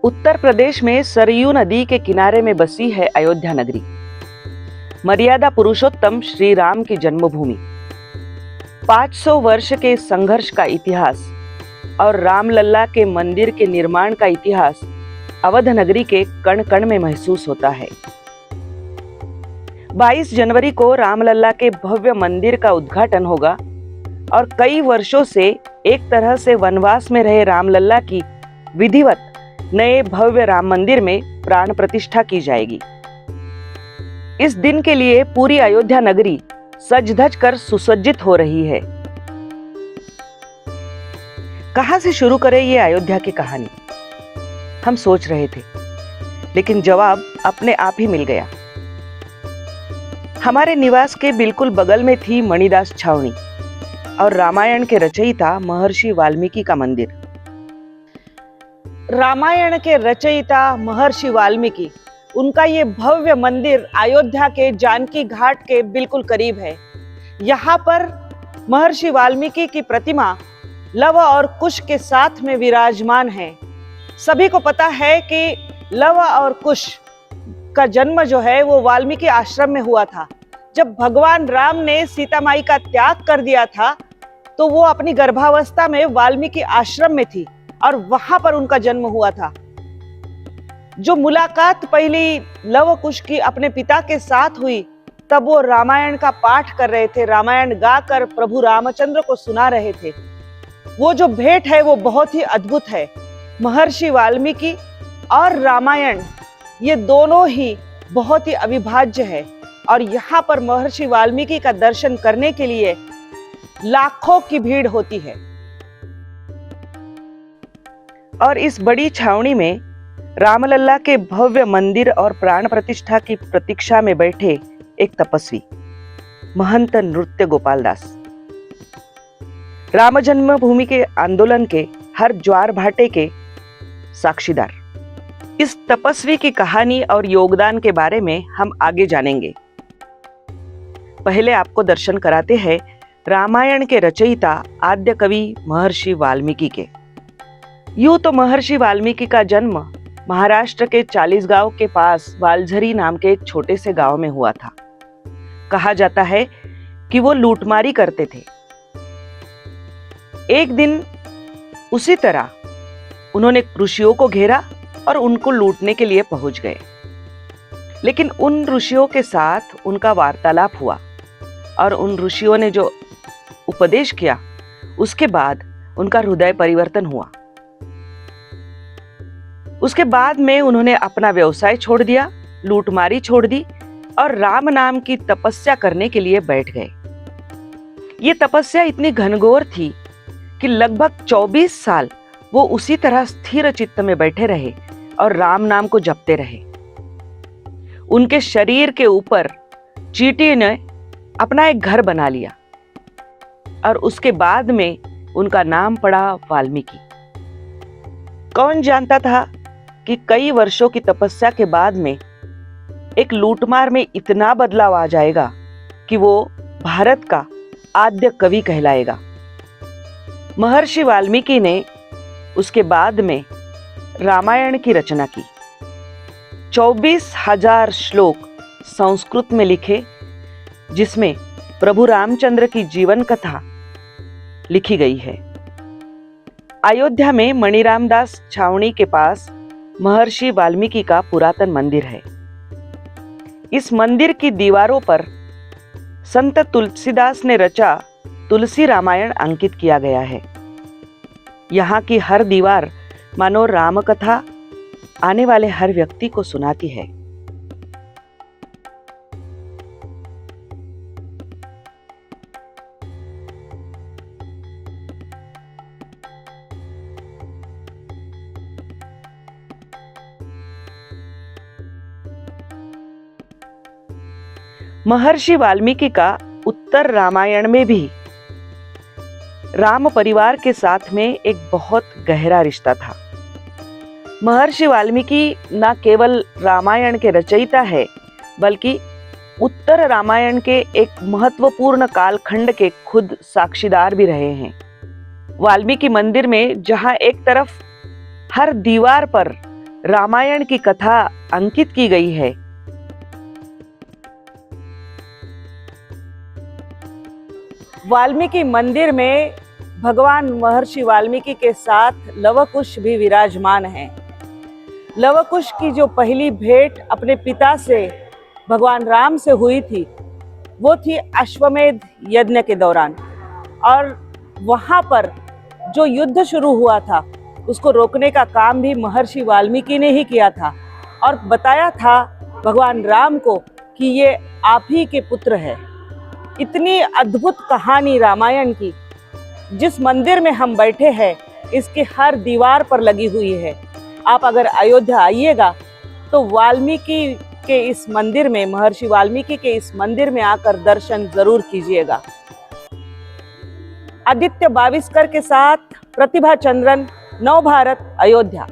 उत्तर प्रदेश में सरयू नदी के किनारे में बसी है अयोध्या नगरी, मर्यादा पुरुषोत्तम श्री राम की जन्मभूमि। 500 वर्ष के संघर्ष का इतिहास और रामलला के मंदिर के निर्माण का इतिहास अवध नगरी के कण कण में महसूस होता है। 22 जनवरी को रामलला के भव्य मंदिर का उद्घाटन होगा और कई वर्षों से एक तरह से वनवास में रहे रामलला की विधिवत नए भव्य राम मंदिर में प्राण प्रतिष्ठा की जाएगी। इस दिन के लिए पूरी अयोध्या नगरी सज धज कर सुसज्जित हो रही है। कहां से शुरू करें ये अयोध्या की कहानी, हम सोच रहे थे, लेकिन जवाब अपने आप ही मिल गया। हमारे निवास के बिल्कुल बगल में थी मणिदास छावनी और रामायण के रचयिता महर्षि वाल्मीकि का मंदिर। रामायण के रचयिता महर्षि वाल्मीकि, उनका ये भव्य मंदिर अयोध्या के जानकी घाट के बिल्कुल करीब है। यहाँ पर महर्षि वाल्मीकि की प्रतिमा लव और कुश के साथ में विराजमान है। सभी को पता है कि लव और कुश का जन्म जो है वो वाल्मीकि आश्रम में हुआ था। जब भगवान राम ने सीता माई का त्याग कर दिया था तो वो अपनी गर्भावस्था में वाल्मीकि आश्रम में थी और वहां पर उनका जन्म हुआ था। जो मुलाकात पहली लव कुश की अपने पिता के साथ हुई, तब वो रामायण का पाठ कर रहे थे, रामायण गाकर प्रभु रामचंद्र को सुना रहे थे। वो जो भेंट है वो बहुत ही अद्भुत है। महर्षि वाल्मीकि और रामायण ये दोनों ही बहुत ही अविभाज्य है और यहाँ पर महर्षि वाल्मीकि का दर्शन करने के लिए लाखों की भीड़ होती है। और इस बड़ी छावनी में रामलला के भव्य मंदिर और प्राण प्रतिष्ठा की प्रतीक्षा में बैठे एक तपस्वी महंत नृत्य गोपाल दास, राम जन्मभूमि के आंदोलन के हर ज्वार भाटे के साक्षीदार। इस तपस्वी की कहानी और योगदान के बारे में हम आगे जानेंगे। पहले आपको दर्शन कराते हैं रामायण के रचयिता आद्य कवि महर्षि वाल्मीकि के। यूं तो महर्षि वाल्मीकि का जन्म महाराष्ट्र के चालीसगांव के पास वालझरी नाम के एक छोटे से गांव में हुआ था। कहा जाता है कि वो लूटमारी करते थे। एक दिन उसी तरह उन्होंने ऋषियों को घेरा और उनको लूटने के लिए पहुंच गए। लेकिन उन ऋषियों के साथ उनका वार्तालाप हुआ और उन ऋषियों ने जो उपदेश किया उसके बाद उनका हृदय परिवर्तन हुआ। उसके बाद में उन्होंने अपना व्यवसाय छोड़ दिया, लूटमारी छोड़ दी और राम नाम की तपस्या करने के लिए बैठ गए। ये तपस्या इतनी घनघोर थी कि लगभग 24 साल वो उसी तरह स्थिर चित्त में बैठे रहे और राम नाम को जपते रहे। उनके शरीर के ऊपर चींटी ने अपना एक घर बना लिया और उसके बाद में उनका नाम पड़ा वाल्मीकि। कौन जानता था कि कई वर्षों की तपस्या के बाद में एक लूटमार में इतना बदलाव आ जाएगा कि वो भारत का आद्य कवि कहलाएगा। महर्षि वाल्मीकि ने उसके बाद में रामायण की रचना की। 24,000 श्लोक संस्कृत में लिखे, जिसमें प्रभु रामचंद्र की जीवन कथा लिखी गई है। अयोध्या में मणिरामदास छावनी के पास महर्षि वाल्मीकि का पुरातन मंदिर है। इस मंदिर की दीवारों पर संत तुलसीदास ने रचा तुलसी रामायण अंकित किया गया है। यहाँ की हर दीवार मानो राम कथा आने वाले हर व्यक्ति को सुनाती है। महर्षि वाल्मीकि का उत्तर रामायण में भी राम परिवार के साथ में एक बहुत गहरा रिश्ता था। महर्षि वाल्मीकि न केवल रामायण के रचयिता है, बल्कि उत्तर रामायण के एक महत्वपूर्ण कालखंड के खुद साक्षीदार भी रहे हैं। वाल्मीकि मंदिर में जहां एक तरफ हर दीवार पर रामायण की कथा अंकित की गई है। वाल्मीकि मंदिर में भगवान महर्षि वाल्मीकि के साथ लव कुश भी विराजमान हैं। लव कुश की जो पहली भेंट अपने पिता से भगवान राम से हुई थी, वो थी अश्वमेध यज्ञ के दौरान। और वहाँ पर जो युद्ध शुरू हुआ था, उसको रोकने का काम भी महर्षि वाल्मीकि ने ही किया था और बताया था भगवान राम को कि ये आप ही के पुत्र है। इतनी अद्भुत कहानी रामायण की जिस मंदिर में हम बैठे हैं, इसके हर दीवार पर लगी हुई है। आप अगर अयोध्या आइएगा तो वाल्मीकि के इस मंदिर में, महर्षि वाल्मीकि के इस मंदिर में आकर दर्शन जरूर कीजिएगा। आदित्य बाविस्कर के साथ प्रतिभा चंद्रन, नव भारत, अयोध्या।